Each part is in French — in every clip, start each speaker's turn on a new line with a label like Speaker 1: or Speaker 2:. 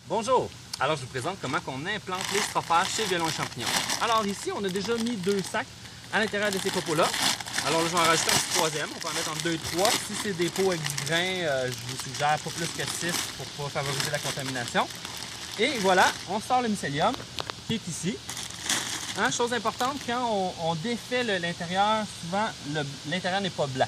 Speaker 1: Bonjour! Alors, je vous présente comment on implante les strophages chez Violon et Champignons. Alors ici, on a déjà mis 2 sacs à l'intérieur de ces copeaux-là. Alors là, je vais en rajouter un petit troisième. On peut en mettre entre 2 et 3. Si c'est des pots avec du grain, je vous suggère pas plus que 6 pour ne pas favoriser la contamination. Et voilà, on sort le mycélium qui est ici. Hein, chose importante, quand on défait l'intérieur, souvent l'intérieur n'est pas blanc.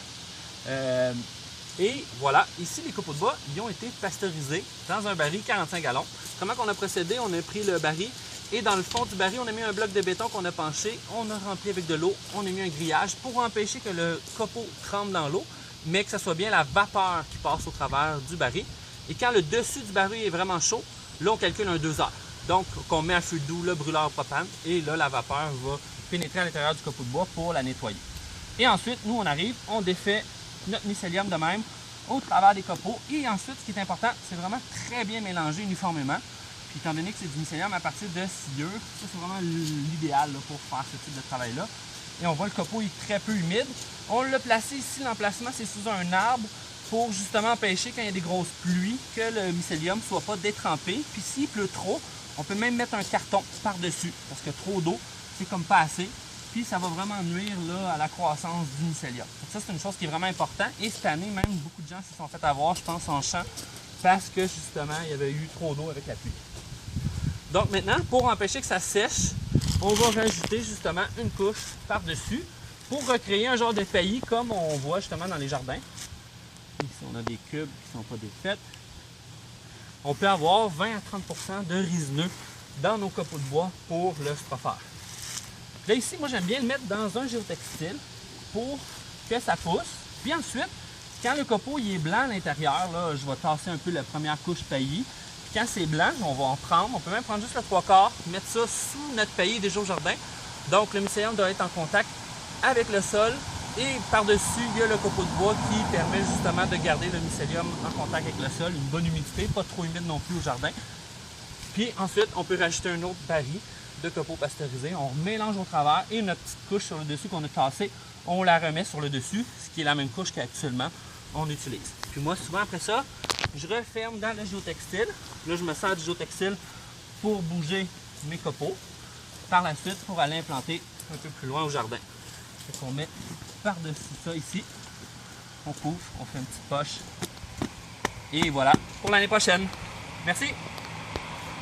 Speaker 1: Et voilà, ici les copeaux de bois, ils ont été pasteurisés dans un baril 45 gallons. Comment on a procédé? On a pris le baril et dans le fond du baril, on a mis un bloc de béton qu'on a penché, on a rempli avec de l'eau, on a mis un grillage pour empêcher que le copeau trempe dans l'eau, mais que ce soit bien la vapeur qui passe au travers du baril. Et quand le dessus du baril est vraiment chaud, là on calcule un 2 heures. Donc, on met à feu doux le brûleur propane et là, la vapeur va pénétrer à l'intérieur du copeau de bois pour la nettoyer. Et ensuite, nous, on arrive, on défait notre mycélium de même au travers des copeaux. Et ensuite, ce qui est important, c'est vraiment très bien mélanger uniformément. Puis, étant donné que c'est du mycélium à partir de sciure, ça, c'est vraiment l'idéal pour faire ce type de travail-là. Et on voit le copeau est très peu humide. On l'a placé ici, l'emplacement, c'est sous un arbre pour justement empêcher, quand il y a des grosses pluies, que le mycélium ne soit pas détrempé. Puis, s'il pleut trop, on peut même mettre un carton par-dessus, parce que trop d'eau, c'est comme pas assez. Puis ça va vraiment nuire là, à la croissance du mycélium. Donc ça, c'est une chose qui est vraiment importante. Et cette année, même, beaucoup de gens se sont fait avoir, je pense, en champ, parce que justement, il y avait eu trop d'eau avec la pluie. Donc maintenant, pour empêcher que ça sèche, on va rajouter justement une couche par-dessus pour recréer un genre de taillis comme on voit justement dans les jardins. Ici, on a des cubes qui ne sont pas défaits. On peut avoir 20 à 30 % de résineux dans nos copeaux de bois pour le strophage. Là ici, moi j'aime bien le mettre dans un géotextile pour que ça pousse. Puis ensuite, quand le copeau il est blanc à l'intérieur, là, je vais tasser un peu la première couche paillis. Puis quand c'est blanc, on va en prendre. On peut même prendre juste le 3/4, mettre ça sous notre paillis déjà au jardin. Donc le mycélium doit être en contact avec le sol. Et par-dessus, il y a le copeau de bois qui permet justement de garder le mycélium en contact avec le sol, une bonne humidité, pas trop humide non plus au jardin. Puis ensuite, on peut rajouter un autre baril de copeaux pasteurisés. On mélange au travers et notre petite couche sur le dessus qu'on a tassée, on la remet sur le dessus, ce qui est la même couche qu'actuellement on utilise. Puis moi, souvent après ça, je referme dans le géotextile. Là, je me sers du géotextile pour bouger mes copeaux. Par la suite, pour aller implanter un peu plus loin au jardin. On met par-dessus ça ici, on couvre, on fait une petite poche et voilà pour l'année prochaine. Merci!